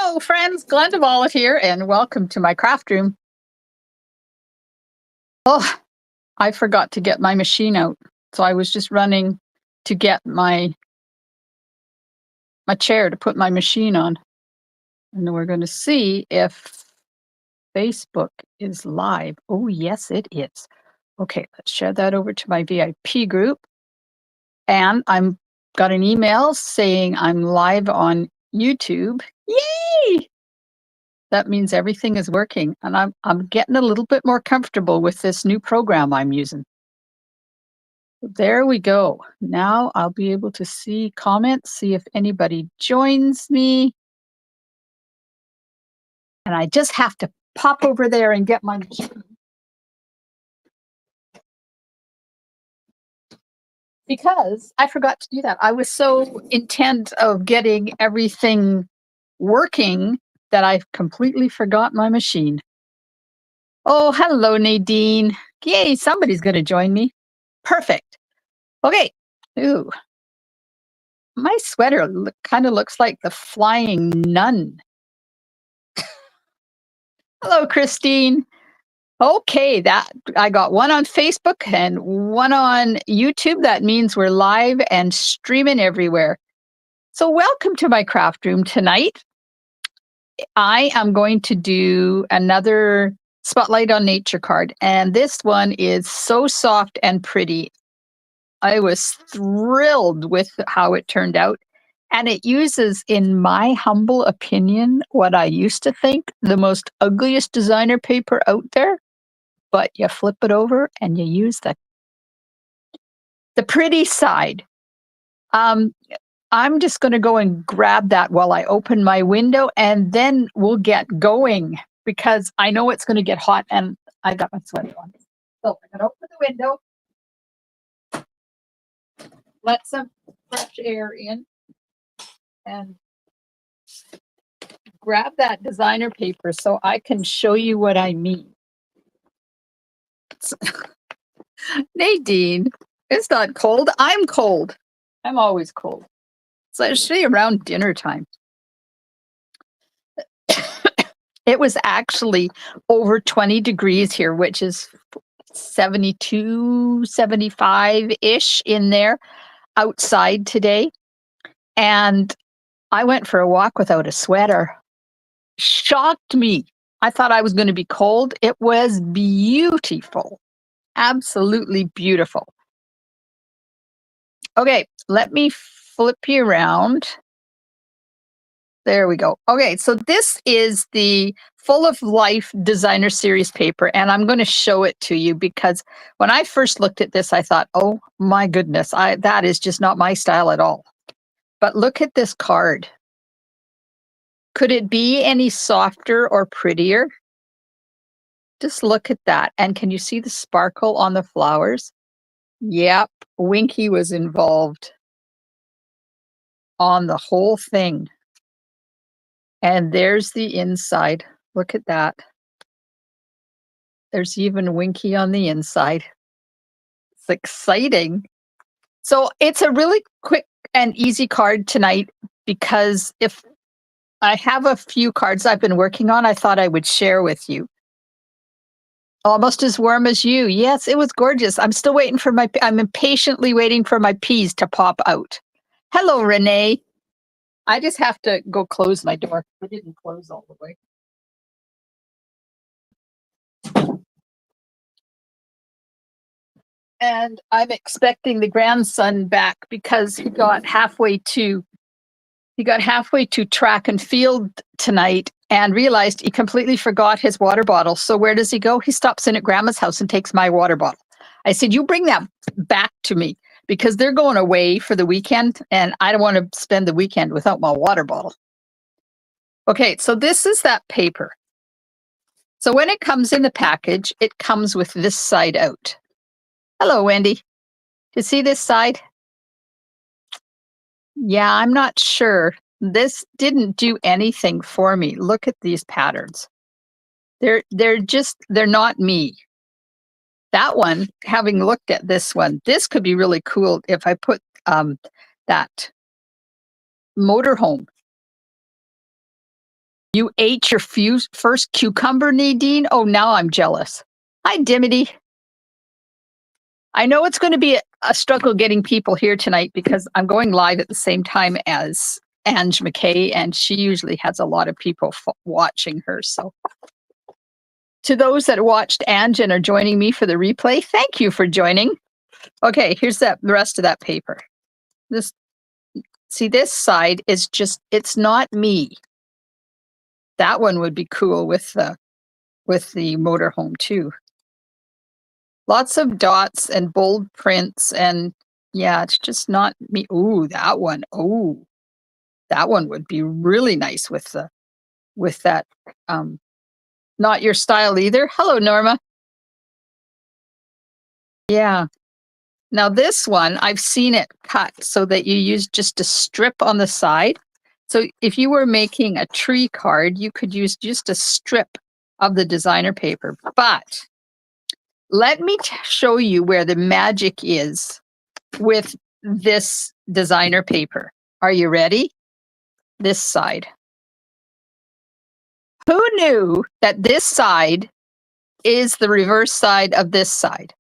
Hello, friends. Glenda here, and welcome to my craft room. Oh, I forgot to get my machine out, so I was just running to get my chair to put my machine on, and we're going to see if Facebook is live. Oh, yes, it is. Okay, let's share that over to my VIP group, and I'm got an email saying I'm live on YouTube. Yay! That means everything is working, and I'm getting a little bit more comfortable with this new program I'm using. There we go. Now I'll be able to see comments, see if anybody joins me. And I just have to pop over there and get my machine. Because I forgot to do that. I was so intent of getting everything working that I completely forgot my machine. Oh, hello, Nadine. Yay, somebody's going to join me. Perfect. Okay. Ooh, my sweater kind of looks like the flying nun. Hello, Christine. Okay, that I got one on Facebook and one on YouTube. That means we're live and streaming everywhere. So welcome to my craft room tonight. I am going to do another Spotlight on Nature card, and this one is so soft and pretty. I was thrilled with how it turned out. And it uses, in my humble opinion, what I used to think the most ugliest designer paper out there. But you flip it over and you use the pretty side. I'm just going to go and grab that while I open my window, and then we'll get going because I know it's going to get hot and I got my sweater on. So I'm going to open the window, let some fresh air in, and grab that designer paper so I can show you what I mean. Nadine, it's not cold. I'm cold. I'm always cold. So especially around dinner time. It was actually over 20 degrees here, which is 72, 75-ish in there outside today. And I went for a walk without a sweater. Shocked me. I thought I was going to be cold. It was beautiful. Absolutely beautiful. Okay, let me flip you around. There we go. Okay, so this is the Full of Life Designer Series paper, and I'm going to show it to you because when I first looked at this, I thought, oh my goodness, that is just not my style at all. But look at this card. Could it be any softer or prettier? Just look at that. And can you see the sparkle on the flowers? Yep, Winky was involved on the whole thing. And there's the inside. Look at that. There's even Winky on the inside. It's exciting. So it's a really quick and easy card tonight because if I have a few cards I've been working on, I thought I would share with you. Almost as warm as you. Yes, it was gorgeous. I'm still waiting for I'm impatiently waiting for my peas to pop out. Hello, Renee. I just have to go close my door. I didn't close all the way. And I'm expecting the grandson back because he got halfway to track and field tonight and realized he completely forgot his water bottle. So where does he go? He stops in at Grandma's house and takes my water bottle. I said, you bring that back to me because they're going away for the weekend and I don't want to spend the weekend without my water bottle. Okay, so this is that paper. So when it comes in the package, it comes with this side out. Hello, Wendy. Do you see this side? Yeah, I'm not sure. This didn't do anything for me. Look at these patterns. They're not me. That one, having looked at this one, this could be really cool if I put that motorhome You ate your first cucumber, Nadine? Oh, now I'm jealous. Hi, Dimity. I know it's going to be a struggle getting people here tonight because I'm going live at the same time as Ange McKay, and she usually has a lot of people watching her. So, to those that watched Ange and are joining me for the replay, thank you for joining. Okay, here's the rest of that paper. This side is just, it's not me. That one would be cool with the motorhome too. Lots of dots and bold prints, and yeah, it's just not me. Ooh, that one. Oh, that one would be really nice with that. Not your style either. Hello, Norma. Yeah. Now this one, I've seen it cut so that you use just a strip on the side. So if you were making a tree card, you could use just a strip of the designer paper. But let me show you where the magic is with this designer paper. Are you ready? This side. Who knew that this side is the reverse side of this side?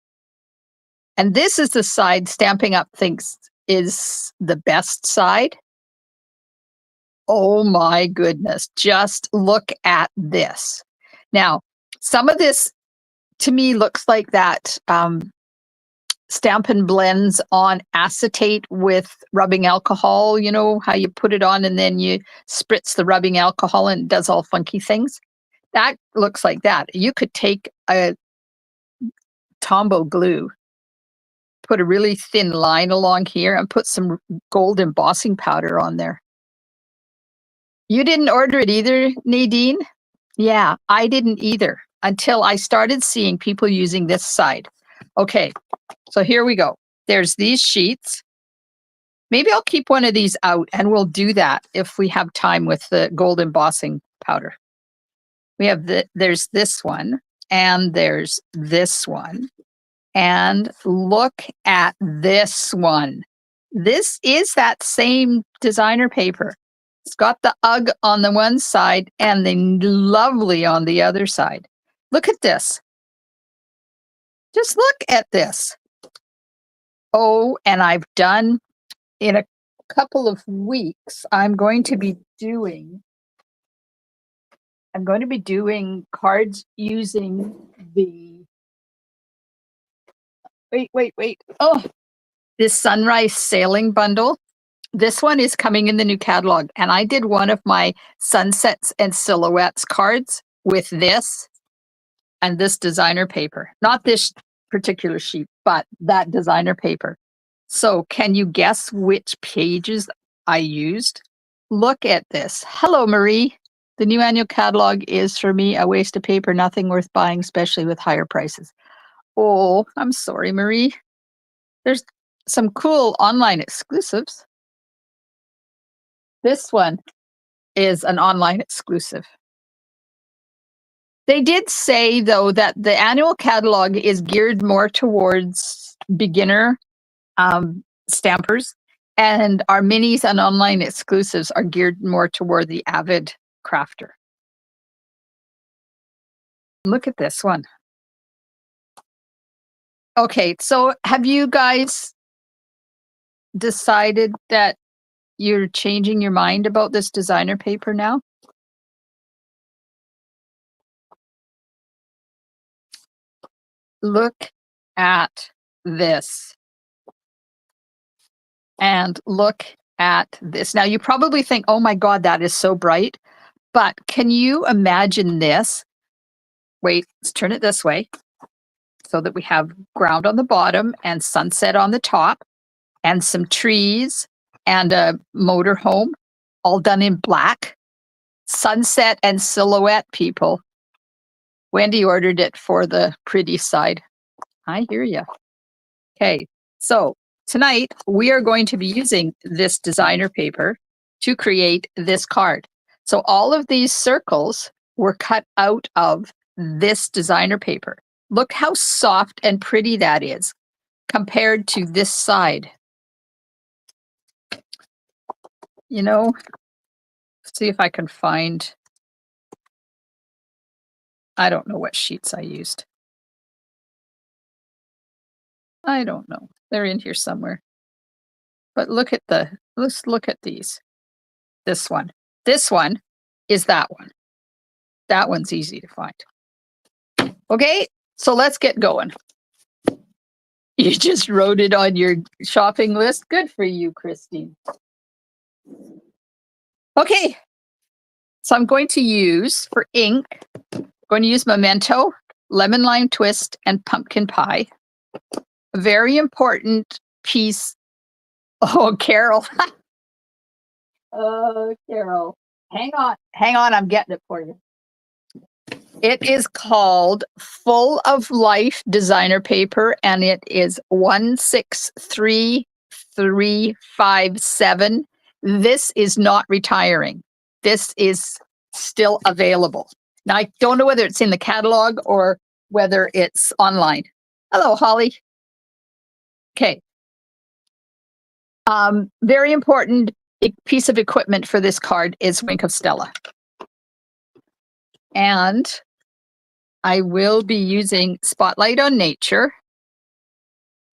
And this is the side Stampin' Up! Thinks is the best side. Oh my goodness, just look at this. Now, some of this to me looks like that Stampin' Blends on acetate with rubbing alcohol. You know how you put it on and then you spritz the rubbing alcohol and it does all funky things? That looks like that. You could take a Tombow glue, put a really thin line along here and put some gold embossing powder on there. You didn't order it either, Nadine? Yeah, I didn't either until I started seeing people using this side. Okay, so here we go. There's these sheets. Maybe I'll keep one of these out and we'll do that if we have time with the gold embossing powder. We have there's this one and there's this one. And look at this one. This is that same designer paper. It's got the UGG on the one side and the lovely on the other side. Look at this. Just look at this. Oh, and I've done in a couple of weeks, I'm going to be doing cards using the wait. Oh, this Sunrise Sailing Bundle. This one is coming in the new catalog, and I did one of my sunsets and silhouettes cards with this and this designer paper. Not this particular sheet, but that designer paper. So can you guess which pages I used? Look at this. Hello, Marie. The new annual catalog is, for me, a waste of paper, nothing worth buying, especially with higher prices. Oh, I'm sorry, Marie. There's some cool online exclusives. This one is an online exclusive. They did say, though, that the annual catalog is geared more towards beginner stampers, and our minis and online exclusives are geared more toward the avid crafter. Look at this one. Okay, so have you guys decided that you're changing your mind about this designer paper now? Look at this. And look at this. Now, you probably think, oh my God, that is so bright. But can you imagine this? Wait, let's turn it this way so that we have ground on the bottom and sunset on the top and some trees and a motor home all done in black. Sunset and silhouette, people. Wendy ordered it for the pretty side. I hear you. Okay, so tonight we are going to be using this designer paper to create this card. So all of these circles were cut out of this designer paper. Look how soft and pretty that is compared to this side. You know, see if I can find I don't know what sheets I used. I don't know. They're in here somewhere. But let's look at these. This one. This one is that one. That one's easy to find. Okay, so let's get going. You just wrote it on your shopping list. Good for you, Christine. Okay, so I'm going to use for ink, I'm going to use Memento, Lemon Lime Twist, and Pumpkin Pie. A very important piece. Oh, Carol. Oh, Carol. Hang on, I'm getting it for you. It is called Full of Life designer paper, and it is 163357. This is not retiring. This is still available. Now, I don't know whether it's in the catalog or whether it's online. Hello, Holly. Okay. Very important piece of equipment for this card is Wink of Stella. And I will be using Spotlight on Nature,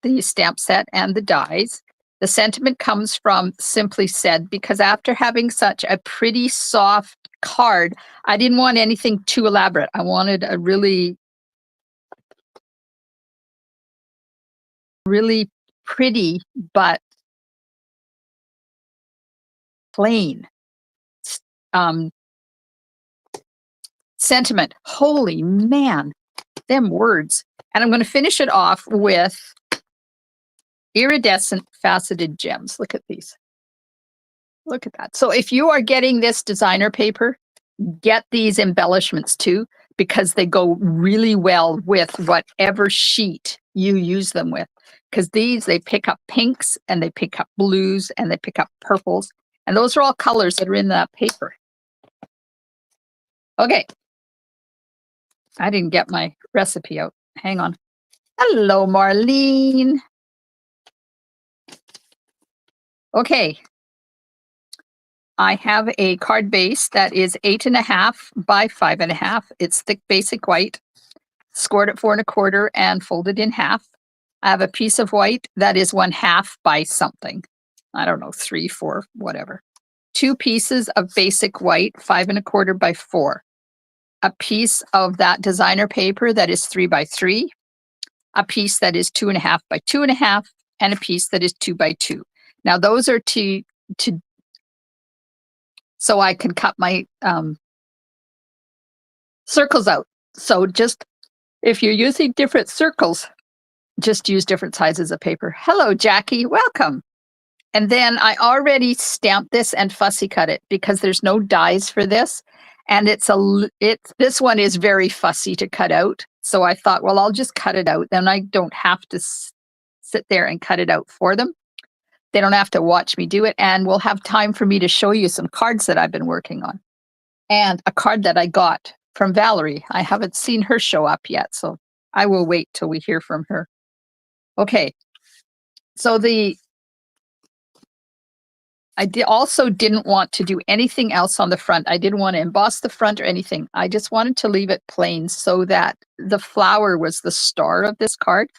the stamp set, and the dies. The sentiment comes from Simply Said, because after having such a pretty soft card, I didn't want anything too elaborate. I wanted a really, really pretty, but plain sentiment. Holy man, them words. And I'm going to finish it off with iridescent faceted gems. Look at these. Look at that. So if you are getting this designer paper, get these embellishments too, because they go really well with whatever sheet you use them with. Because these, they pick up pinks and they pick up blues and they pick up purples. And those are all colors that are in that paper. Okay. I didn't get my recipe out. Hang on. Hello, Marlene. Okay. I have a card base that is 8.5 by 5.5. It's thick basic white, scored at 4 1/4 and folded in half. I have a piece of white that is 1/2 by something. I don't know, 3, 4, whatever. 2 pieces of basic white, 5 1/4 by 4. A piece of that designer paper that is 3 by 3. A piece that is 2.5 by 2.5, and a piece that is 2 by 2. Now those are to so I can cut my circles out. So just if you're using different circles, just use different sizes of paper. Hello, Jackie. Welcome. And then I already stamped this and fussy cut it because there's no dies for this. And this one is very fussy to cut out. So I thought, well, I'll just cut it out. Then I don't have to sit there and cut it out for them. They don't have to watch me do it. And we'll have time for me to show you some cards that I've been working on. And a card that I got from Valerie. I haven't seen her show up yet, so I will wait till we hear from her. Okay. So I also didn't want to do anything else on the front. I didn't want to emboss the front or anything. I just wanted to leave it plain so that the flower was the star of this card.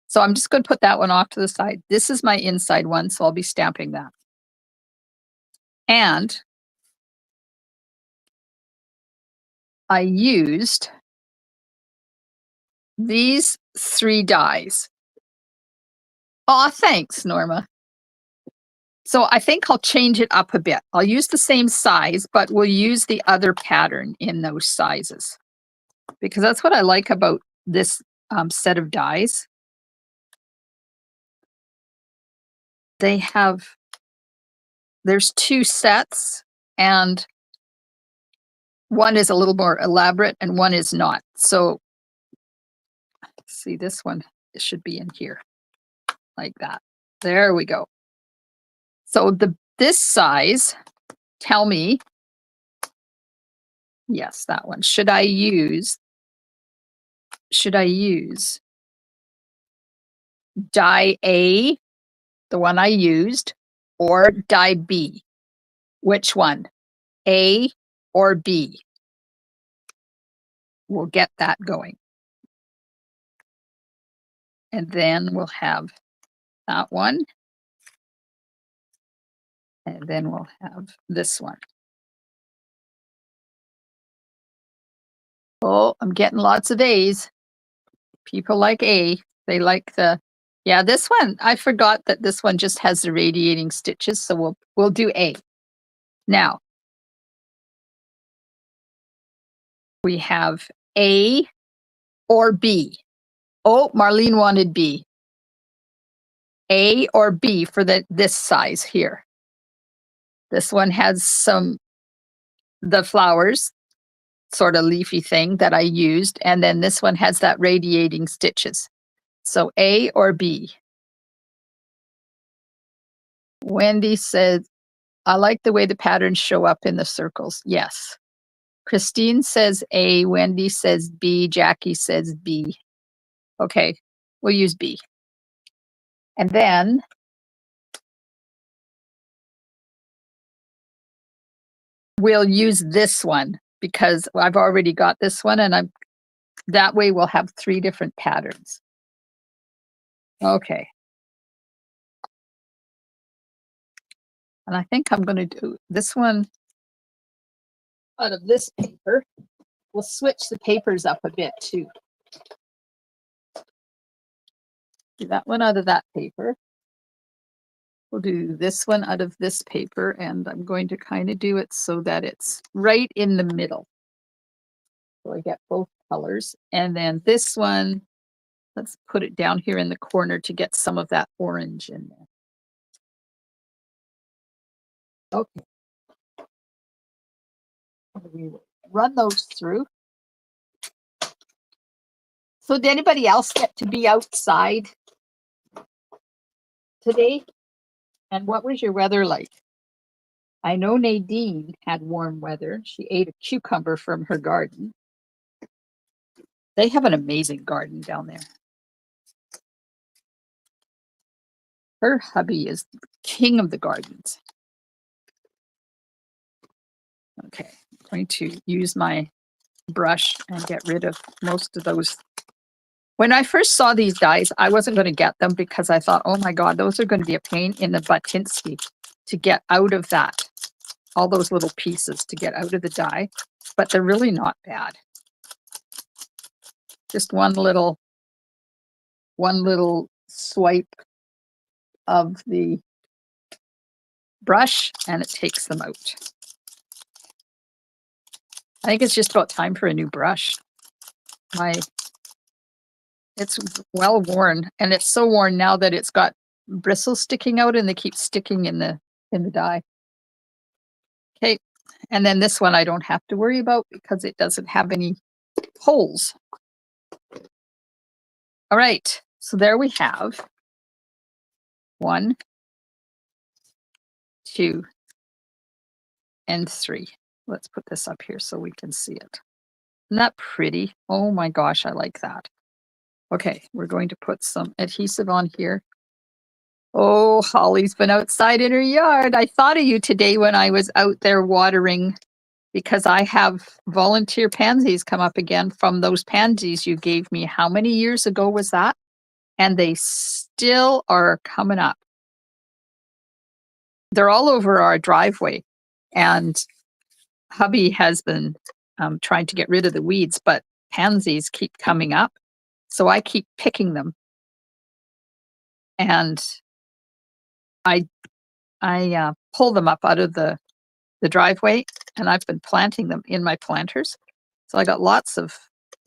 So I'm just going to put that one off to the side. This is my inside one, so I'll be stamping that. And I used these 3 dies. Aw, thanks, Norma. So I think I'll change it up a bit. I'll use the same size, but we'll use the other pattern in those sizes, because that's what I like about this set of dies. There's 2 sets, and one is a little more elaborate and one is not. So see, this one should be in here like that. There we go. So this size, tell me, yes, that one. Should I use die A, the one I used, or die B? Which one? A or B? we'll get that going. And then we'll have that one. And then we'll have this one. Oh, I'm getting lots of A's. People like A. They like yeah, this one, I forgot that this one just has the radiating stitches, so we'll do A. Now, we have A or B. Oh, Marlene wanted B. A or B for this size here. This one has the flowers, sort of leafy thing that I used, and then this one has that radiating stitches. So A or B. Wendy said, I like the way the patterns show up in the circles. Yes. Christine says A, Wendy says B, Jackie says B. Okay, we'll use B. And then we'll use this one because I've already got this one, and that way we'll have 3 different patterns. Okay. And I think I'm going to do this one out of this paper. We'll switch the papers up a bit too. Do that one out of that paper. We'll do this one out of this paper, and I'm going to kind of do it so that it's right in the middle. So I get both colors. And then this one, let's put it down here in the corner to get some of that orange in there. Okay. We will run those through. So did anybody else get to be outside today? And what was your weather like? I know Nadine had warm weather. She ate a cucumber from her garden. They have an amazing garden down there. Her hubby is the king of the gardens. Okay, I'm going to use my brush and get rid of most of those. When I first saw these dies, I wasn't going to get them because I thought, oh my God, those are going to be a pain in the Batinsky to get out of that, all those little pieces to get out of the die, but they're really not bad. Just one little swipe of the brush and it takes them out. I think it's just about time for a new brush. It's well worn, and it's so worn now that it's got bristles sticking out and they keep sticking in the die. Okay, and then this one I don't have to worry about because it doesn't have any holes. All right, so there we have 1, 2, and 3. Let's put this up here so we can see it. Isn't that pretty? Oh my gosh, I like that. Okay, we're going to put some adhesive on here. Oh, Holly's been outside in her yard. I thought of you today when I was out there watering because I have volunteer pansies come up again from those pansies you gave me. How many years ago was that? And they still are coming up. They're all over our driveway, and hubby has been trying to get rid of the weeds, but pansies keep coming up. So I keep picking them. And I pull them up out of the driveway, and I've been planting them in my planters. So I got lots of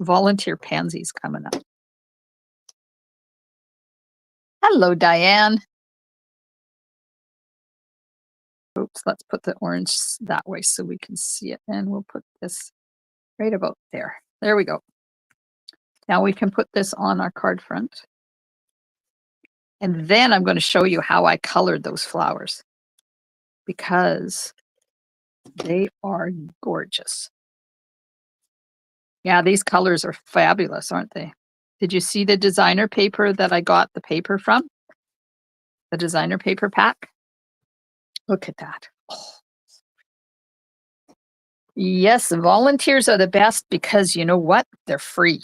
volunteer pansies coming up. Hello, Diane. Oops, let's put the orange that way so we can see it. And we'll put this right about there. There we go. Now we can put this on our card front. And then I'm going to show you how I colored those flowers because they are gorgeous. Yeah, these colors are fabulous, aren't they? Did you see the designer paper that I got the paper from? The designer paper pack? Look at that. Oh. Yes, volunteers are the best because you know what? They're free.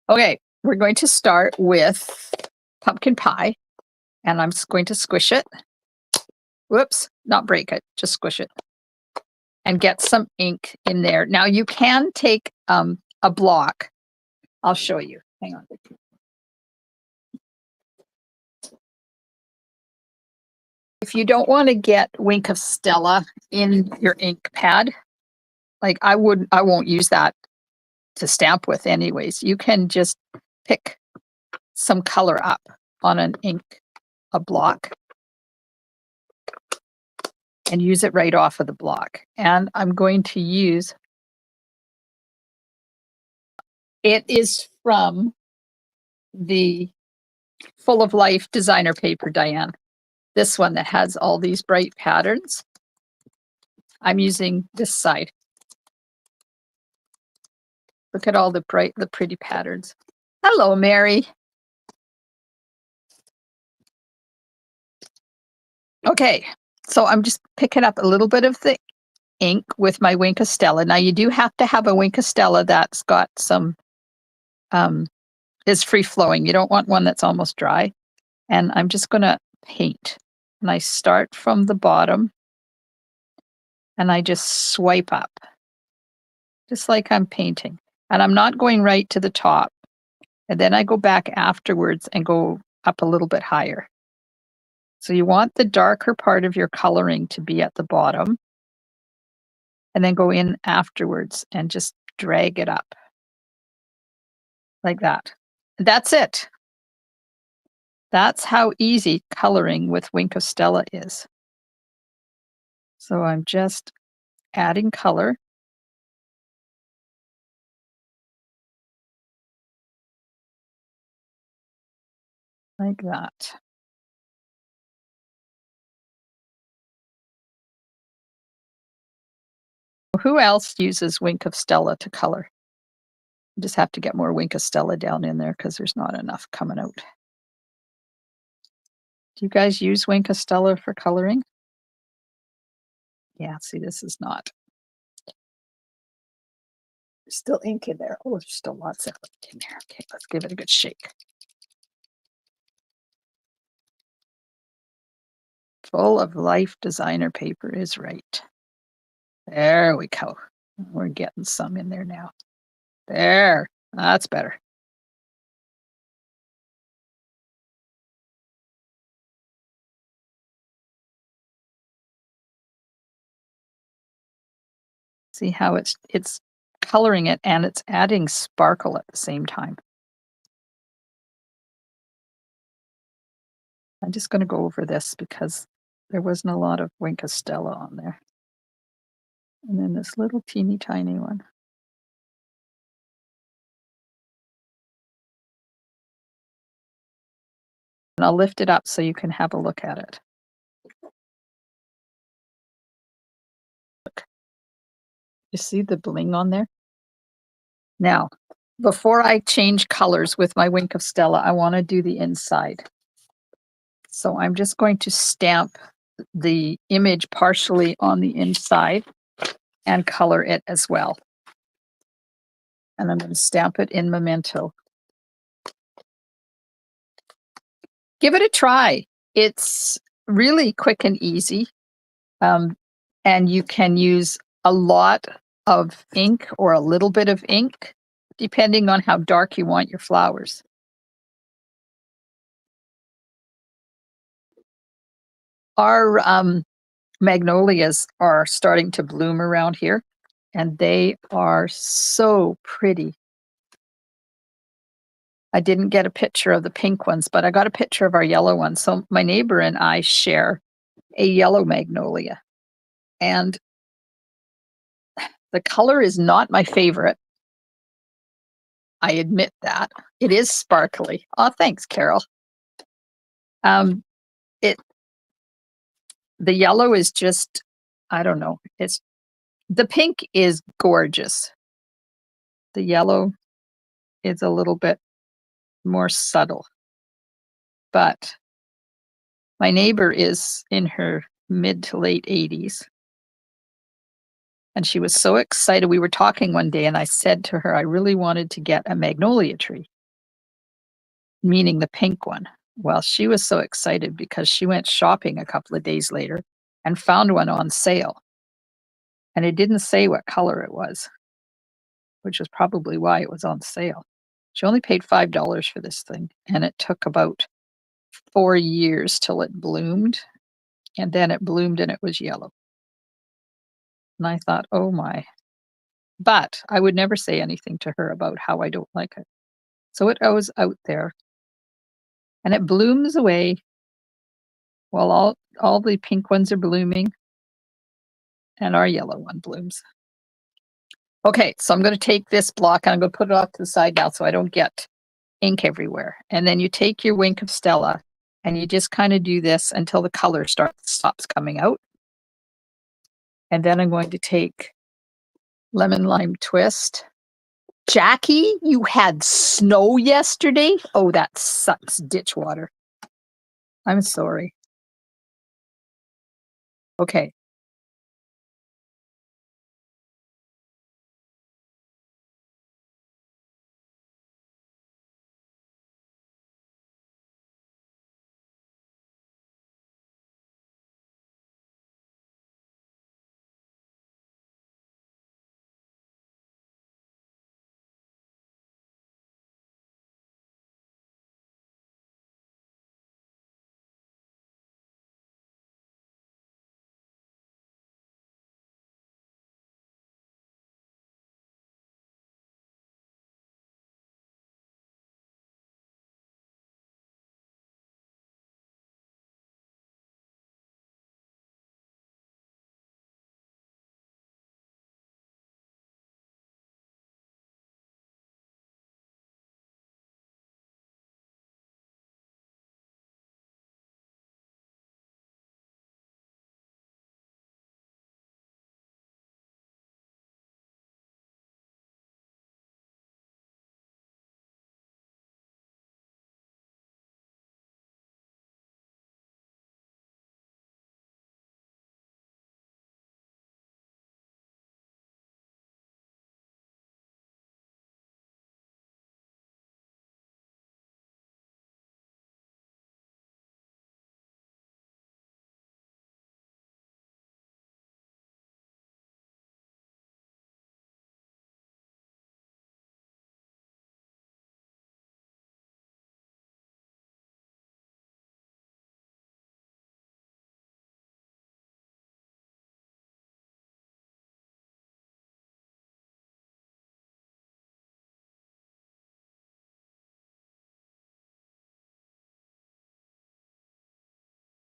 Okay, we're going to start with pumpkin pie, and I'm going to squish it. Whoops, not break it, just squish it and get some ink in there. Now you can take a block. I'll show you. Hang on. If you don't want to get Wink of Stella in your ink pad, like I won't use that to stamp with anyways. You can just pick some color up on a block and use it right off of the block. And I'm going to use, it is from the Full of Life designer paper, Diane. This one that has all these bright patterns. I'm using this side. Look at all the pretty patterns. Hello, Mary. Okay, so I'm just picking up a little bit of the ink with my Wink of Stella. Now you do have to have a Wink of Stella that's got some, is free flowing. You don't want one that's almost dry. And I'm just gonna paint. And I start from the bottom and I just swipe up, just like I'm painting. And I'm not going right to the top. And then I go back afterwards and go up a little bit higher. So you want the darker part of your coloring to be at the bottom and then go in afterwards and just drag it up like that. That's it. That's how easy coloring with Wink of Stella is. So I'm just adding color. Like that. Who else uses Wink of Stella to color? You just have to get more Wink of Stella down in there because there's not enough coming out. Do you guys use Wink of Stella for coloring? Yeah, see, this is not. There's still ink in there. Oh, there's still lots of it in there. Okay, let's give it a good shake. Full of Life designer paper is right. There we go. We're getting some in there now. There, that's better. See how it's coloring it and it's adding sparkle at the same time. I'm just going to go over this because there wasn't a lot of Wink of Stella on there. And then this little teeny tiny one. And I'll lift it up so you can have a look at it. Look. You see the bling on there? Now, before I change colors with my Wink of Stella, I want to do the inside. So I'm just going to stamp the image partially on the inside and color it as well. And I'm going to stamp it in Memento. Give it a try. It's really quick and easy. And you can use a lot of ink or a little bit of ink, depending on how dark you want your flowers. Our magnolias are starting to bloom around here, and they are so pretty. I didn't get a picture of the pink ones, but I got a picture of our yellow ones. So my neighbor and I share a yellow magnolia. And the color is not my favorite. I admit that. It is sparkly. Oh, thanks, Carol. It the yellow is just, I don't know. The pink is gorgeous. The yellow is a little bit more subtle. But My neighbor is in her mid to late 80s. And she was so excited. We were talking one day, and I said to her, I really wanted to get a magnolia tree, meaning the pink one. Well, she was so excited because she went shopping a couple of days later and found one on sale. And it didn't say what color it was, which was probably why it was on sale. She only paid $5 for this thing, and it took about 4 years till it bloomed, and then it bloomed and it was yellow. And I thought, "Oh my." But I would never say anything to her about how I don't like it. So it goes out there, and it blooms away while all the pink ones are blooming and our yellow one blooms. Okay, so I'm gonna take this block and I'm gonna put it off to the side now so I don't get ink everywhere. And then you take your Wink of Stella and you just kinda do this until the color stops coming out. And then I'm going to take Lemon Lime Twist. Jackie, you had snow yesterday? Oh, that sucks, ditch water. I'm sorry. Okay.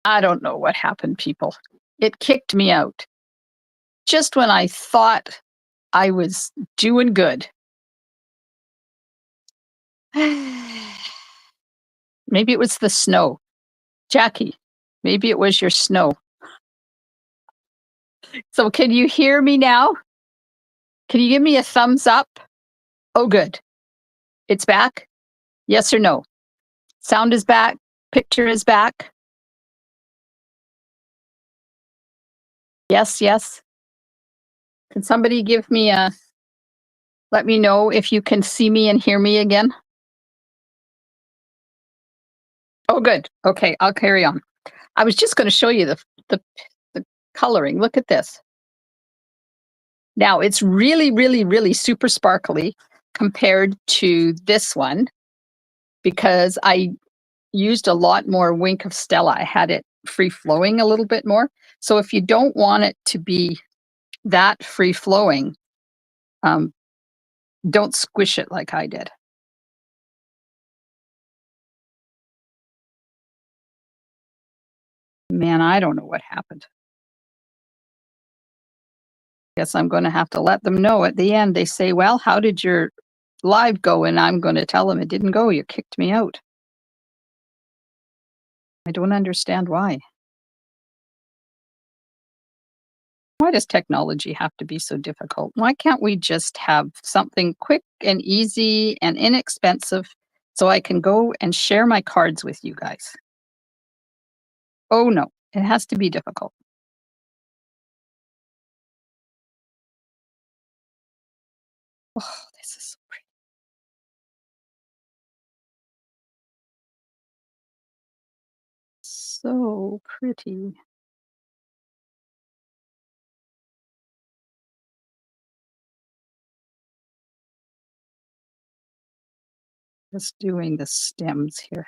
I don't know what happened, people. It kicked me out just when I thought I was doing good. Maybe it was the snow. Jackie, maybe it was your snow. So can you hear me now? Can you give me a thumbs up? Oh, good. It's back? Yes or no? Sound is back. Picture is back. Yes, yes. Can somebody give me a, let me know if you can see me and hear me again? Oh, good. Okay, I'll carry on. I was just gonna show you the coloring. Look at this. Now it's really, really, really super sparkly compared to this one because I used a lot more Wink of Stella. I had it free flowing a little bit more. So if you don't want it to be that free flowing, um, don't squish it like I did. Man, I don't know what happened. Guess I'm going to have to let them know at the end. They say, well, how did your live go? And I'm going to tell them it didn't go. You kicked me out. I don't understand why. Why does technology have to be so difficult? Why can't we just have something quick and easy and inexpensive so I can go and share my cards with you guys? Oh, no, it has to be difficult. Oh, this is so pretty. Just doing the stems here.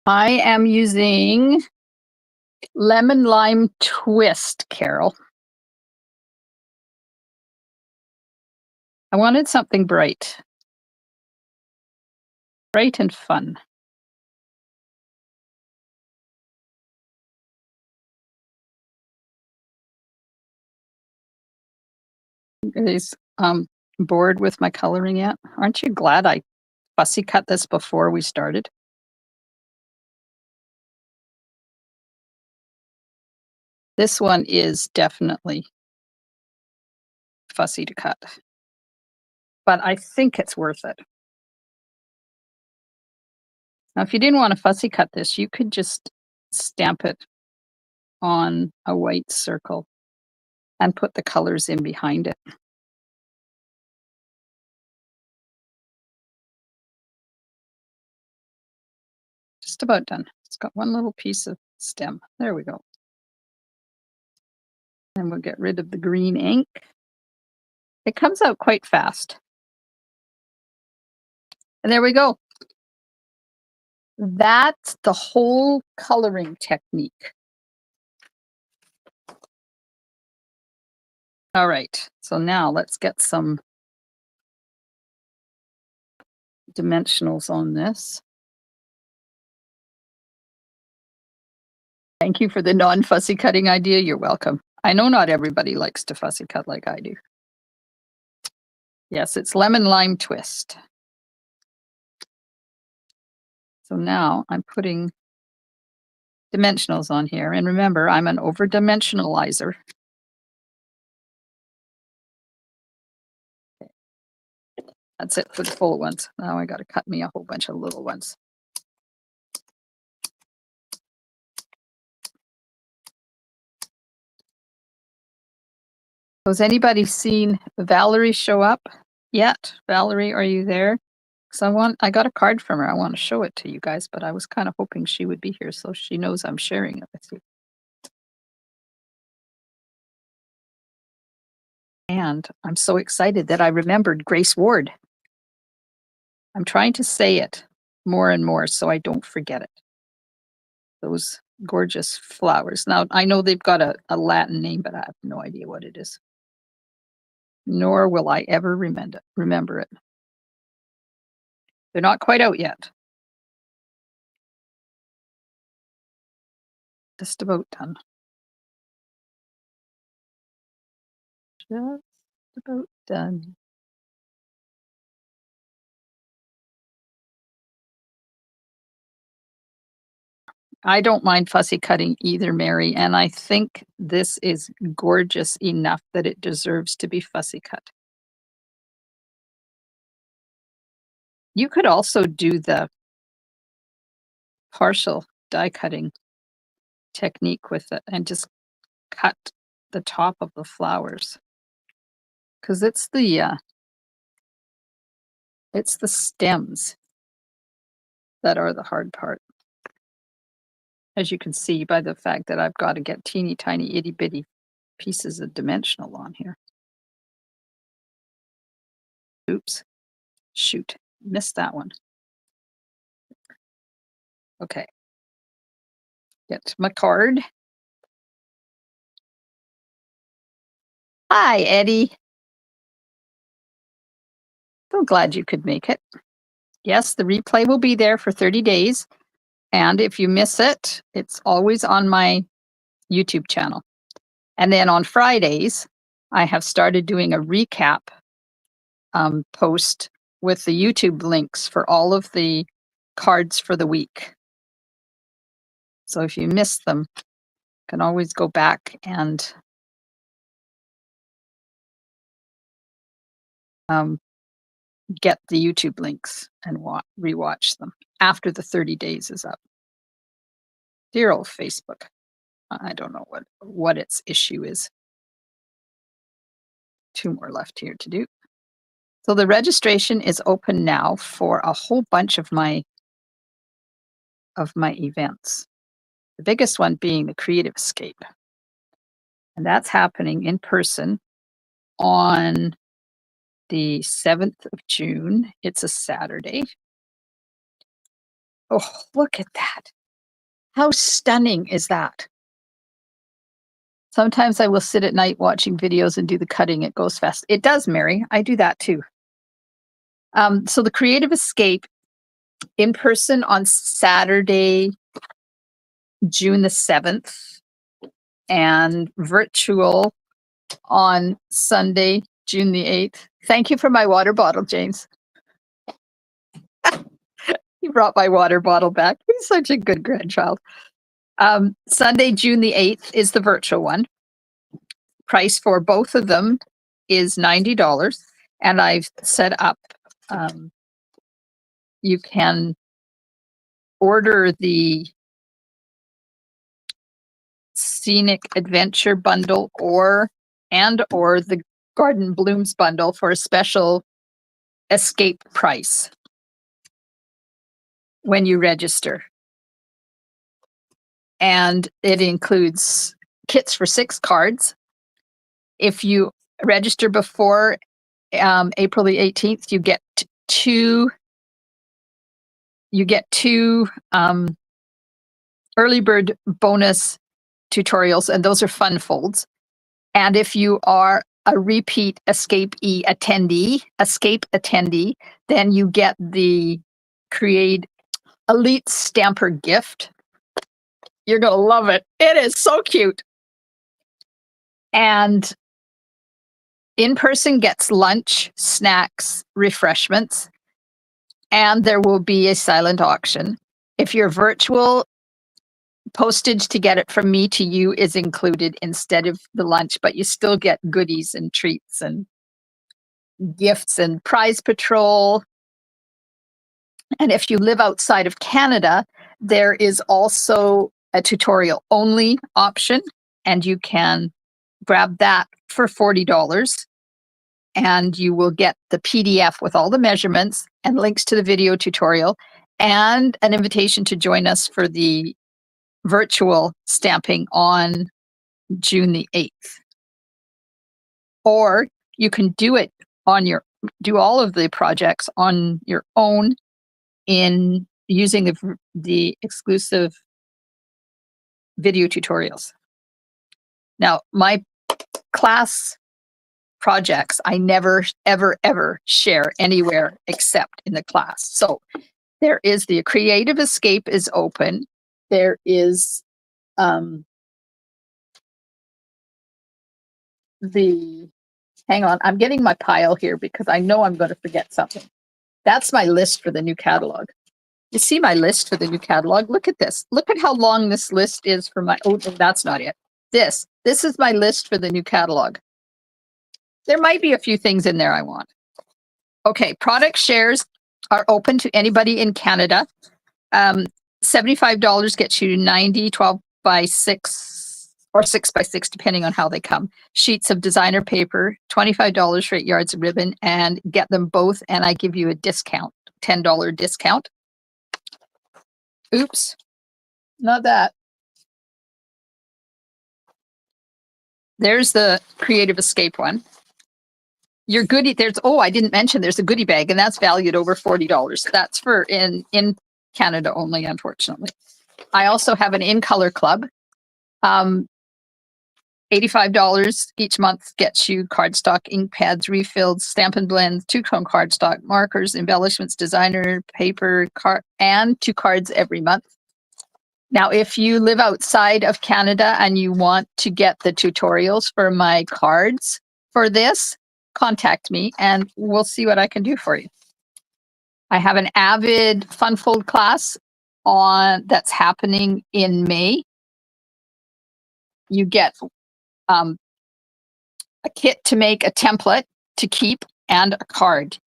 I am using lemon lime twist, Carol. I wanted something bright and fun. Is bored with my coloring yet? Aren't you glad I fussy cut this before we started? This one is definitely fussy to cut, but I think it's worth it. Now, if you didn't want to fussy cut this, you could just stamp it on a white circle and put the colors in behind it. Just about done. It's got one little piece of stem. There we go. And we'll get rid of the green ink. It comes out quite fast. And there we go. That's the whole coloring technique. All right, so now let's get some dimensionals on this. Thank you for the non-fussy cutting idea. You're welcome. I know not everybody likes to fussy cut like I do. Yes, it's lemon lime twist. So now I'm putting dimensionals on here. And remember, I'm an over-dimensionalizer. That's it for the full ones. Now I got to cut me a whole bunch of little ones. Has anybody seen Valerie show up yet? Valerie, are you there? Because I got a card from her. I want to show it to you guys, but I was kind of hoping she would be here so she knows I'm sharing it with you. And I'm so excited that I remembered Grace Ward. I'm trying to say it more and more so I don't forget it. Those gorgeous flowers. Now, I know they've got a Latin name, but I have no idea what it is. Nor will I ever remember it. They're not quite out yet. Just about done. Just about done. I don't mind fussy cutting either, Mary, and I think this is gorgeous enough that it deserves to be fussy cut. You could also do the partial die cutting technique with it and just cut the top of the flowers because it's the stems that are the hard part. As you can see by the fact that I've got to get teeny tiny itty bitty pieces of dimensional on here. Oops, shoot, missed that one. Okay, get my card. Hi, Eddie. So glad you could make it. Yes, the replay will be there for 30 days. And if you miss it, it's always on my YouTube channel. And then on Fridays, I have started doing a recap post with the YouTube links for all of the cards for the week. So if you miss them, you can always go back and get the YouTube links and rewatch them after the 30 days is up. Dear old Facebook. I don't know what its issue is. 2 more left here to do. So the registration is open now for a whole bunch of my events. The biggest one being the Creative Escape. And that's happening in person on the 7th of June. It's a Saturday. Oh, look at that. How stunning is that? Sometimes I will sit at night watching videos and do the cutting. It goes fast. It does, Mary. I do that too. So the Creative Escape in person on Saturday, June the 7th, and virtual on Sunday, June the 8th. Thank you for my water bottle, James. He brought my water bottle back. He's such a good grandchild. Sunday, June the 8th is the virtual one. Price for both of them is $90. And I've set up, you can order the Scenic Adventure bundle or the Garden Blooms bundle for a special escape price when you register. And it includes kits for 6 cards. If you register before April the 18th, you get two early bird bonus tutorials, and those are fun folds. And if you are a repeat escape attendee, then you get the Create Elite Stamper gift. You're going to love it. It is so cute. And in-person gets lunch, snacks, refreshments, and there will be a silent auction. If you're virtual, postage to get it from me to you is included instead of the lunch, but you still get goodies and treats and gifts and prize patrol. And if you live outside of Canada, there is also a tutorial only option, and you can grab that for $40. And you will get the PDF with all the measurements and links to the video tutorial and an invitation to join us for the virtual stamping on June the 8th. Or you can do all of the projects on your own in using the exclusive video tutorials. Now, my class projects, I never, ever, ever share anywhere except in the class. So there is the Creative Escape is open. There is hang on, I'm getting my pile here because I know I'm going to forget something. That's my list for the new catalog. You see my list for the new catalog? Look at this. Look at how long this list is for my, oh, that's not it. This is my list for the new catalog. There might be a few things in there I want. Okay, product shares are open to anybody in Canada. $75 gets you 90 12 by 6 or 6 by 6, depending on how they come. Sheets of designer paper, $25 for 8 yards of ribbon, and get them both, and I give you a discount, $10 discount. Oops, not that. There's the Creative Escape one. Your goodie, I didn't mention there's a goodie bag, and that's valued over $40. That's for in Canada only, unfortunately. I also have an In Color Club. $85 each month gets you cardstock, ink pads, refills, Stampin' Blends, 2-tone cardstock, markers, embellishments, designer, paper, and 2 cards every month. Now, if you live outside of Canada and you want to get the tutorials for my cards for this, contact me and we'll see what I can do for you. I have an Avid Fun Fold class that's happening in May. You get a kit to make a template to keep and a card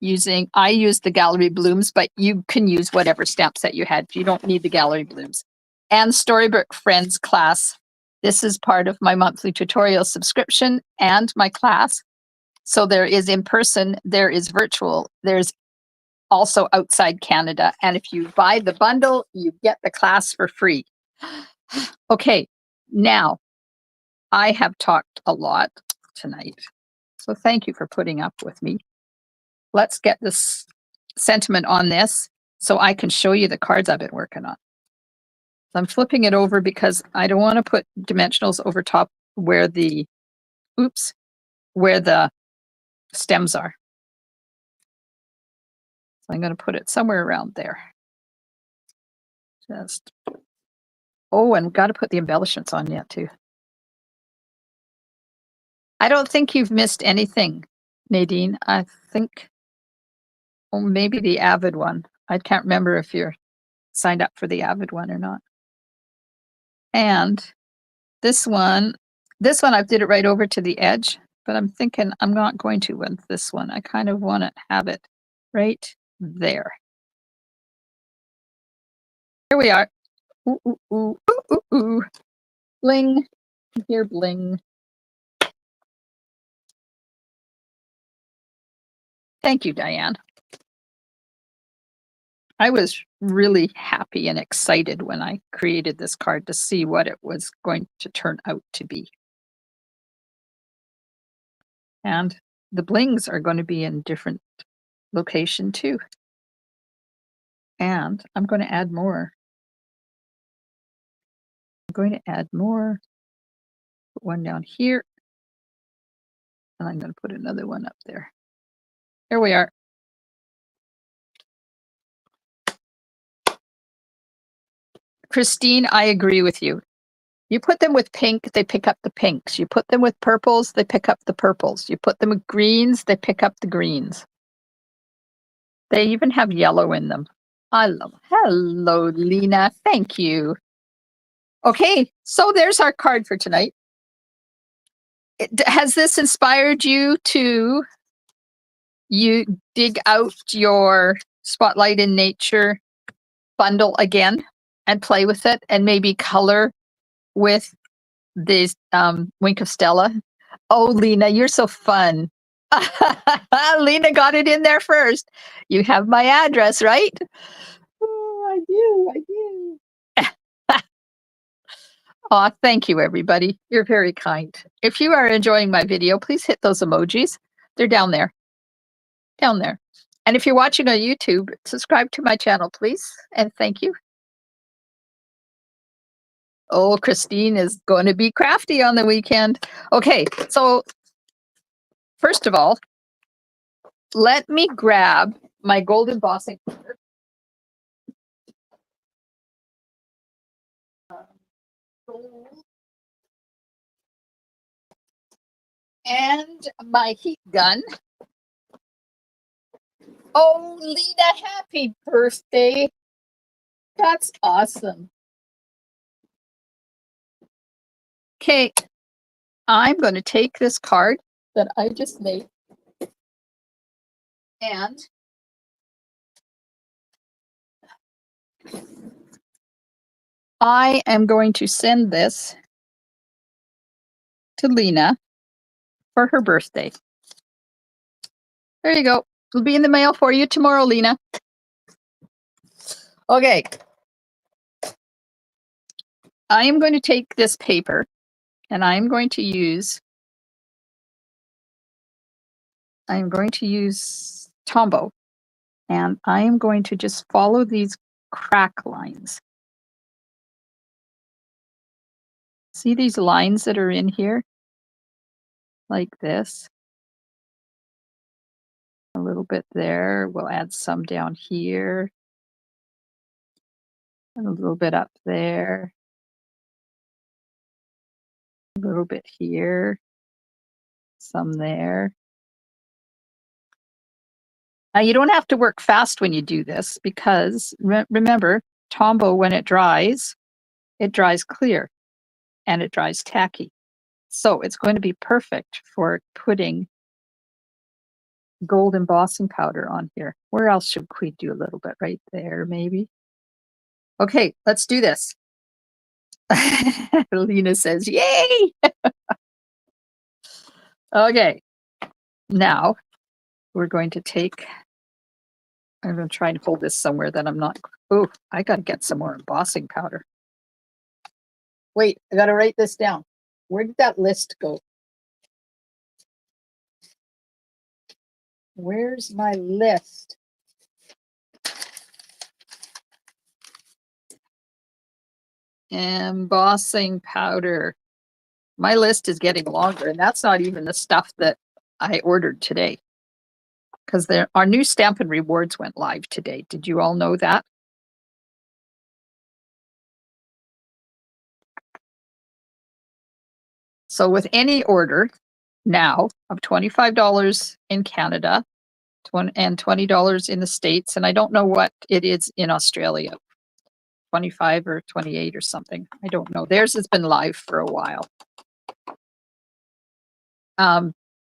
I use the Gallery Blooms, but you can use whatever stamp set you had. You don't need the Gallery Blooms. and Storybook Friends class. This is part of my monthly tutorial subscription and my class. So there is in person, there is virtual, there's also outside Canada. And if you buy the bundle, you get the class for free. Okay, now I have talked a lot tonight. So thank you for putting up with me. Let's get this sentiment on this so I can show you the cards I've been working on. I'm flipping it over because I don't want to put dimensionals over top where the, where the stems are. So I'm going to put it somewhere around there. Just, oh, and got to put the embellishments on yet too. I don't think you've missed anything, Nadine. I think, oh, maybe the Avid one. I can't remember if you're signed up for the Avid one or not. And this one I did it right over to the edge, but I'm thinking I'm not going to with this one. I kind of want to have it right there. Here we are. Ooh, ooh, ooh, ooh, ooh, ooh. Bling, here, bling. Thank you, Diane. I was really happy and excited when I created this card to see what it was going to turn out to be. And the blings are going to be in different location too. And I'm going to add more. I'm going to add more. Put one down here. And I'm going to put another one up there. Here we are. Christine, I agree with you. You put them with pink, they pick up the pinks. You put them with purples, they pick up the purples. You put them with greens, they pick up the greens. They even have yellow in them. I love. Hello, Lena. Thank you. Okay, so there's our card for tonight. Has this inspired you to dig out your Spotlight in Nature bundle again and play with it and maybe color with this Wink of Stella? Oh, Lena, you're so fun. Lena got it in there first. You have my address, right? Oh, I do. Aw, thank you, everybody. You're very kind. If you are enjoying my video, please hit those emojis. They're down there. Down there. And if you're watching on YouTube, subscribe to my channel, please. And thank you. Oh, Christine is going to be crafty on the weekend. Okay, so first of all, let me grab my gold embossing powder. And my heat gun. Oh, Lena, happy birthday. That's awesome. Okay, I'm going to take this card that I just made and I am going to send this to Lena for her birthday. There you go. It'll be in the mail for you tomorrow, Lena. Okay. I am going to take this paper and I'm going to use Tombow, and I am going to just follow these crack lines. See these lines that are in here? Like this. A little bit there. We'll add some down here. And a little bit up there. A little bit here. Some there. Now you don't have to work fast when you do this because remember, Tombow, when it dries clear and it dries tacky. So it's going to be perfect for putting gold embossing powder on here. Where else should we do a little bit? Right there, maybe. Okay, let's do this. Lena says, yay! Okay, now we're going to take, I'm going to try and hold this somewhere that I'm not, oh, I got to get some more embossing powder. Wait, I got to write this down. Where did that list go? Where's my list? Embossing powder. My list is getting longer, and that's not even the stuff that I ordered today. Because our new Stampin' Rewards went live today. Did you all know that? So with any order now of $25 in Canada and $20 in the States, and I don't know what it is in Australia, 25 or 28 or something. I don't know. Theirs has been live for a while.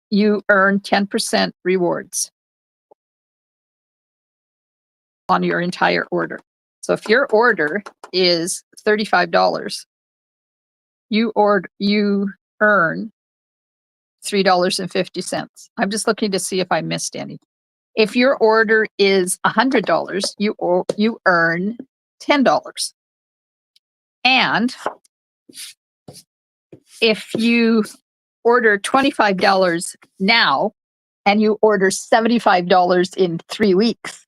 You earn 10% rewards on your entire order. So if your order is $35, you earn $3.50. I'm just looking to see if I missed any. If your order is $100, you earn $10. And if you order $25 now and you order $75 in 3 weeks,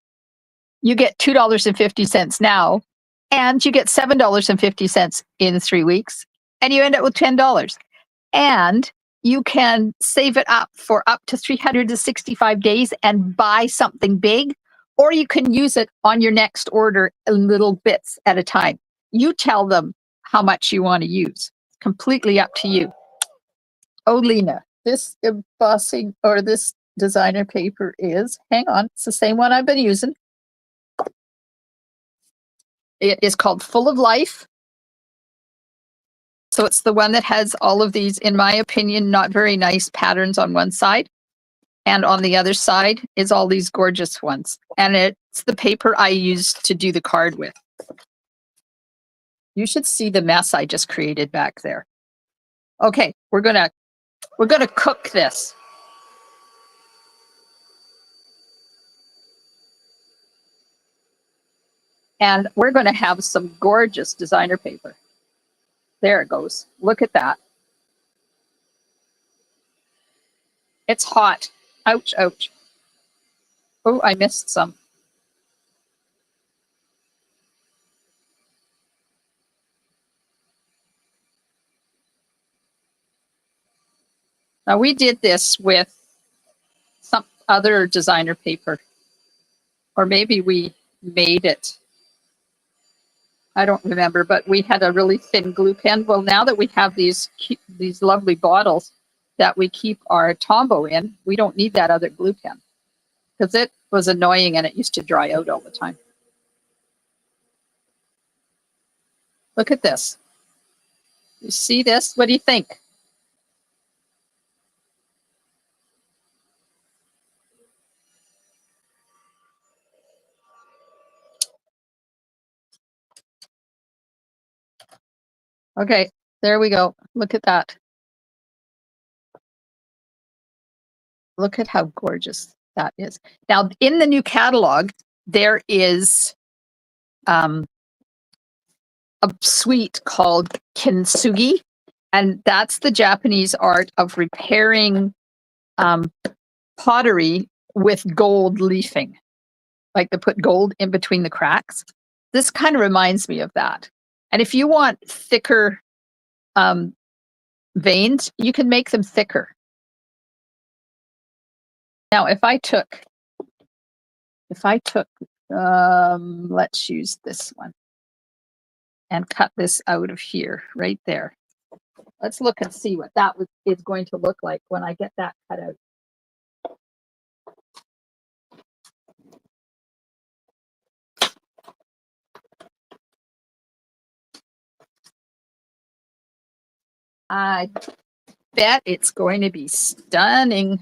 you get $2.50 now, and you get $7.50 in 3 weeks, and you end up with $10. And you can save it up for up to 365 days and buy something big, or you can use it on your next order in little bits at a time. You tell them how much you want to use. Completely up to you. Oh, Lena, this embossing or this designer paper is, hang on, it's the same one I've been using. It is called Full of Life. So it's the one that has all of these, in my opinion, not very nice patterns on one side. And on the other side is all these gorgeous ones. And it's the paper I used to do the card with. You should see the mess I just created back there. Okay, we're gonna cook this. And we're gonna have some gorgeous designer paper. There it goes. Look at that. It's hot. Ouch, ouch. Oh, I missed some. Now we did this with some other designer paper, or maybe we made it. I don't remember, but we had a really thin glue pen. Well, now that we have these lovely bottles that we keep our Tombow in, we don't need that other glue pen because it was annoying and it used to dry out all the time. Look at this. You see this? What do you think? Okay, there we go. Look at that. Look at how gorgeous that is. Now, in the new catalog, there is a suite called kintsugi, and that's the Japanese art of repairing pottery with gold leafing. Like they put gold in between the cracks. This kind of reminds me of that. And if you want thicker veins, you can make them thicker. Now, if I took, let's use this one and cut this out of here, right there. Let's look and see what that is going to look like when I get that cut out. I bet it's going to be stunning.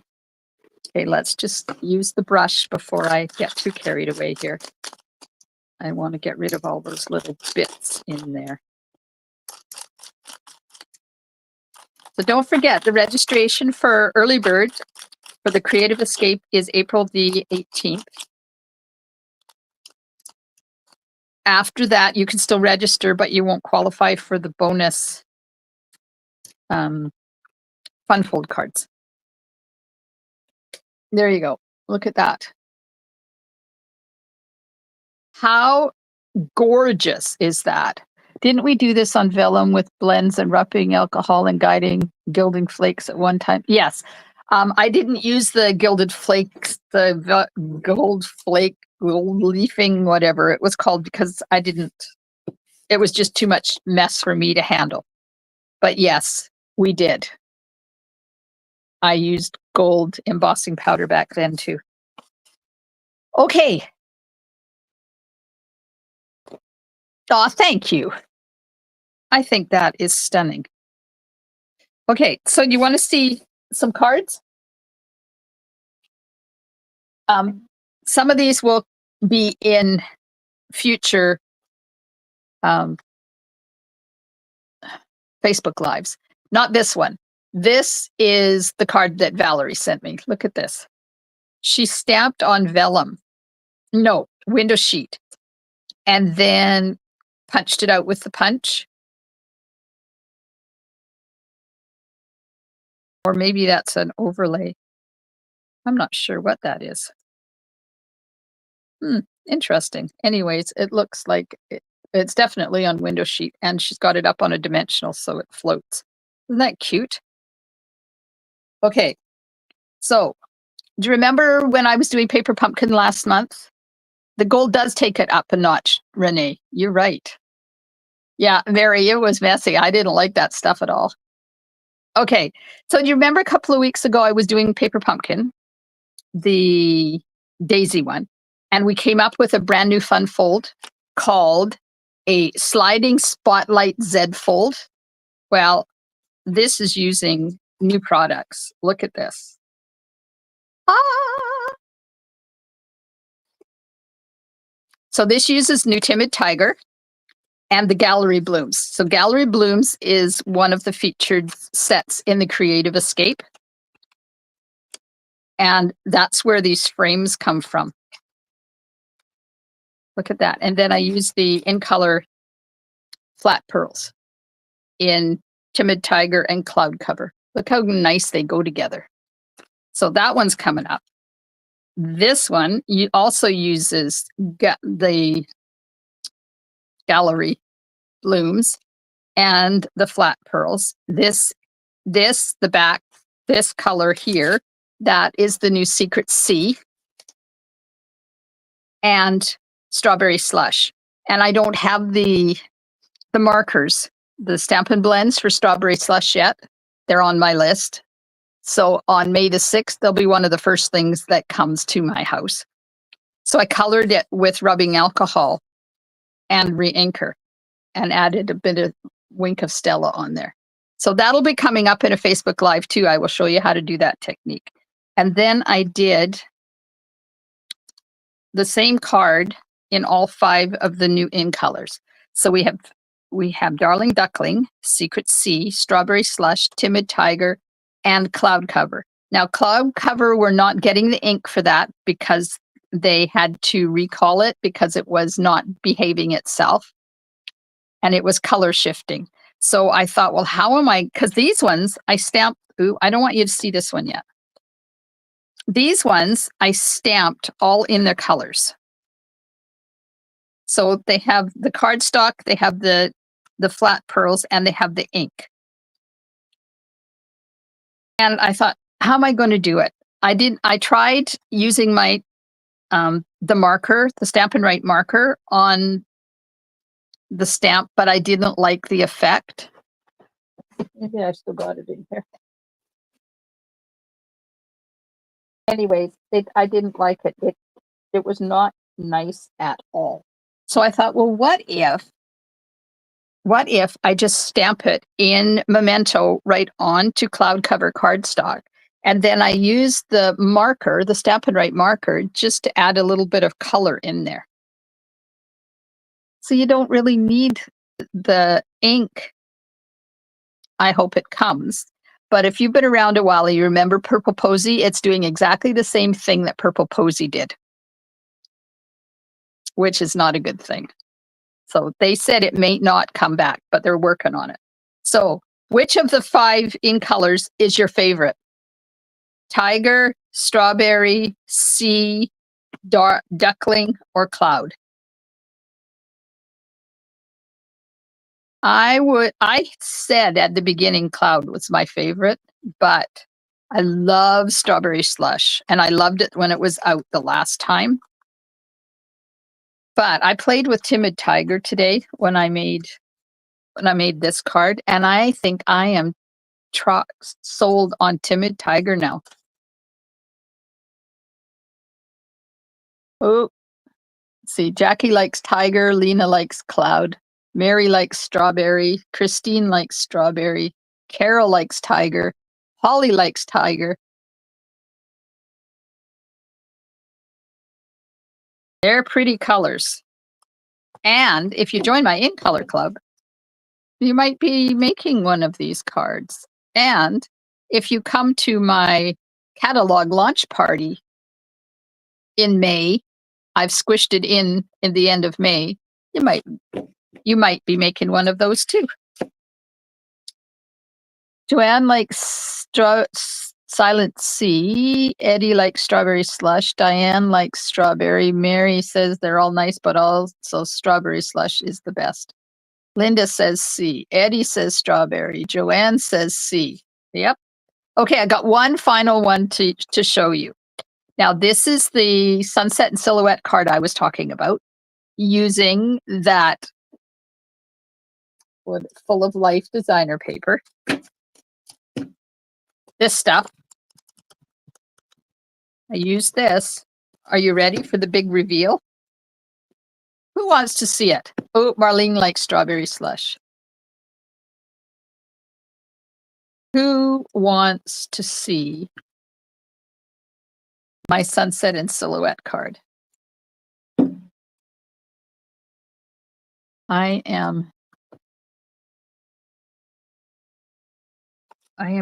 Okay, let's just use the brush before I get too carried away here. I want to get rid of all those little bits in there. So don't forget, the registration for early bird for the Creative Escape is April the 18th. After that, you can still register, but you won't qualify for the bonus fun fold cards. There you go. Look at that. How gorgeous is that? Didn't we do this on vellum with blends and rubbing alcohol and guiding gilding flakes at one time? Yes. I didn't use the gilded flakes, the gold flake, gold leafing, whatever it was called, because it was just too much mess for me to handle. But yes, we did. I used gold embossing powder back then too. Okay. Oh, thank you. I think that is stunning. Okay, so you want to see some cards? Some of these will be in future Facebook Lives. Not this one. This is the card that Valerie sent me. Look at this. She stamped on vellum. No, window sheet. And then punched it out with the punch. Or maybe that's an overlay. I'm not sure what that is. Interesting. Anyways, it looks like it's definitely on window sheet, and she's got it up on a dimensional so it floats. Isn't that cute? Okay, so do you remember when I was doing Paper Pumpkin last month? The gold does take it up a notch, Renee. You're right. Yeah, Mary, it was messy. I didn't like that stuff at all. Okay, so do you remember a couple of weeks ago I was doing Paper Pumpkin, the daisy one, and we came up with a brand new fun fold called a sliding spotlight Z fold. Well, this is using new products. Look at this. Ah! So this uses New Timid Tiger and the Gallery Blooms. So Gallery Blooms is one of the featured sets in the Creative Escape. And that's where these frames come from. Look at that. And then I use the In Color flat pearls in Timid Tiger and Cloud Cover. Look how nice they go together. So that one's coming up. This one also uses the Gallery Blooms and the flat pearls. The back, this color here, that is the new Secret Sea and Strawberry Slush. And I don't have the markers, the Stampin' Blends for Strawberry Slush yet. They're on my list. So on May the 6th, they'll be one of the first things that comes to my house. So I colored it with rubbing alcohol and re-inker and added a bit of Wink of Stella on there. So that'll be coming up in a Facebook Live too. I will show you how to do that technique. And then I did the same card in all 5 of the new in colors. So we have Darling Duckling, Secret Sea, Strawberry Slush, Timid Tiger, and Cloud Cover. Now, Cloud Cover, we're not getting the ink for that because they had to recall it because it was not behaving itself and it was color shifting. So I thought, well, how am I? Because these ones I stamped. Ooh, I don't want you to see this one yet. These ones I stamped all in their colors. So they have the cardstock, they have the flat pearls, and they have the ink. And I thought, how am I going to do it? I tried using my the marker, the Stampin' Right marker on the stamp, but I didn't like the effect. Maybe I still got it in here. Anyways, I didn't like it. It was not nice at all. So I thought, well, what if I just stamp it in Memento right onto Cloud Cover cardstock? And then I use the marker, the Stampin' Right marker, just to add a little bit of color in there. So you don't really need the ink. I hope it comes. But if you've been around a while, you remember Purple Posy, it's doing exactly the same thing that Purple Posy did, which is not a good thing. So they said it may not come back, but they're working on it. So which of the 5 in colors is your favorite? Tiger, strawberry, sea, duckling, or cloud? I said at the beginning cloud was my favorite, but I love strawberry slush, and I loved it when it was out the last time. But I played with Timid Tiger today when I made this card, and I think I am sold on Timid Tiger now. Oh, see, Jackie likes tiger, Lena likes cloud, Mary likes strawberry, Christine likes strawberry, Carol likes tiger, Holly likes tiger. They're pretty colors. And if you join my In Color Club, you might be making one of these cards. And if you come to my catalog launch party in May, I've squished it in the end of May, you might be making one of those too. Joanne likes Silent C. Eddie likes strawberry slush. Diane likes strawberry. Mary says they're all nice, but also strawberry slush is the best. Linda says C. Eddie says strawberry. Joanne says C. Yep. Okay, I got one final one to show you. Now, this is the Sunset and Silhouette card I was talking about, using that full of life designer paper. This stuff. I used this. Are you ready for the big reveal? Who wants to see it? Oh, Marlene likes strawberry slush. Who wants to see my Sunset and Silhouette card? I am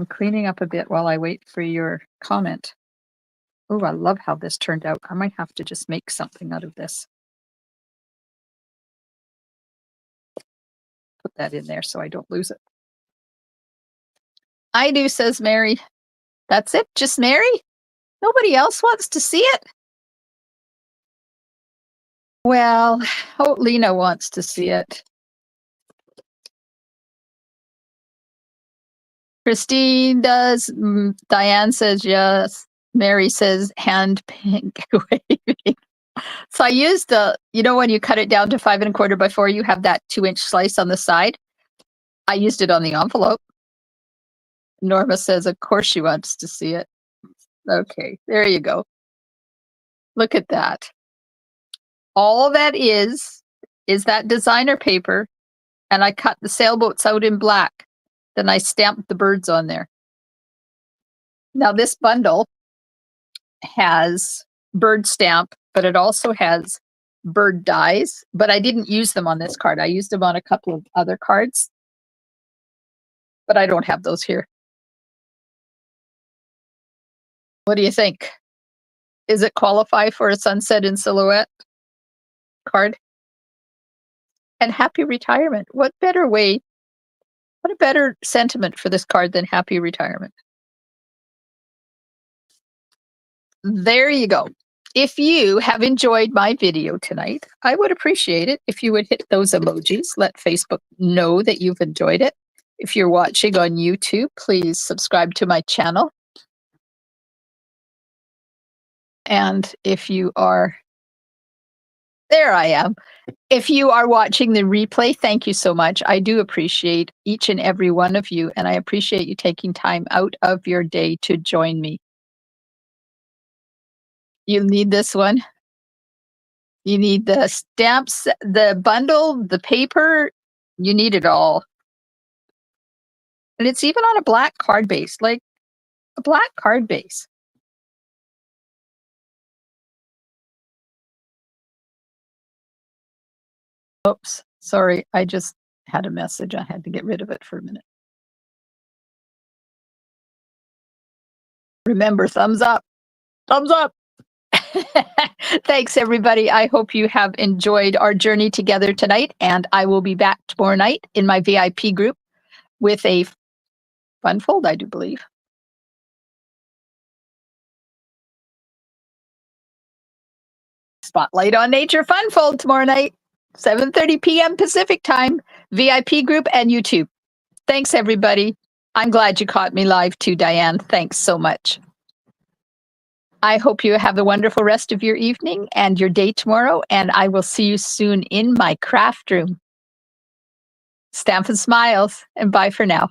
cleaning up a bit while I wait for your comment. Oh, I love how this turned out. I might have to just make something out of this. Put that in there so I don't lose it. I do, says Mary. That's it? Just Mary? Nobody else wants to see it? Well, oh, Lena wants to see it. Christine does. Diane says yes. Mary says hand pink waving. So I used when you cut it down to 5 1/4 by 4, you have that 2-inch slice on the side. I used it on the envelope. Norma says, of course she wants to see it. Okay, there you go. Look at that. All that is that designer paper, and I cut the sailboats out in black. Then I stamped the birds on there. Now this bundle has bird stamp, but it also has bird dies, but I didn't use them on this card. I used them on a couple of other cards, but I don't have those here. What do you think? Is it qualify for a Sunset in Silhouette card? And happy retirement. What a better sentiment for this card than happy retirement? There you go. If you have enjoyed my video tonight, I would appreciate it if you would hit those emojis. Let Facebook know that you've enjoyed it. If you're watching on YouTube, please subscribe to my channel. And if you are, there I am. If you are watching the replay, thank you so much. I do appreciate each and every one of you, and I appreciate you taking time out of your day to join me. You need this one. You need the stamps, the bundle, the paper. You need it all. And it's even on a black card base, like a black card base. Oops, sorry. I just had a message. I had to get rid of it for a minute. Remember, thumbs up. Thumbs up. Thanks, everybody. I hope you have enjoyed our journey together tonight, and I will be back tomorrow night in my VIP group with a fun fold, I do believe. Spotlight on Nature Fun Fold tomorrow night, 7:30 p.m. Pacific time, VIP group and YouTube. Thanks, everybody. I'm glad you caught me live too, Diane. Thanks so much. I hope you have a wonderful rest of your evening and your day tomorrow, and I will see you soon in my craft room. Stamp and smiles, and bye for now.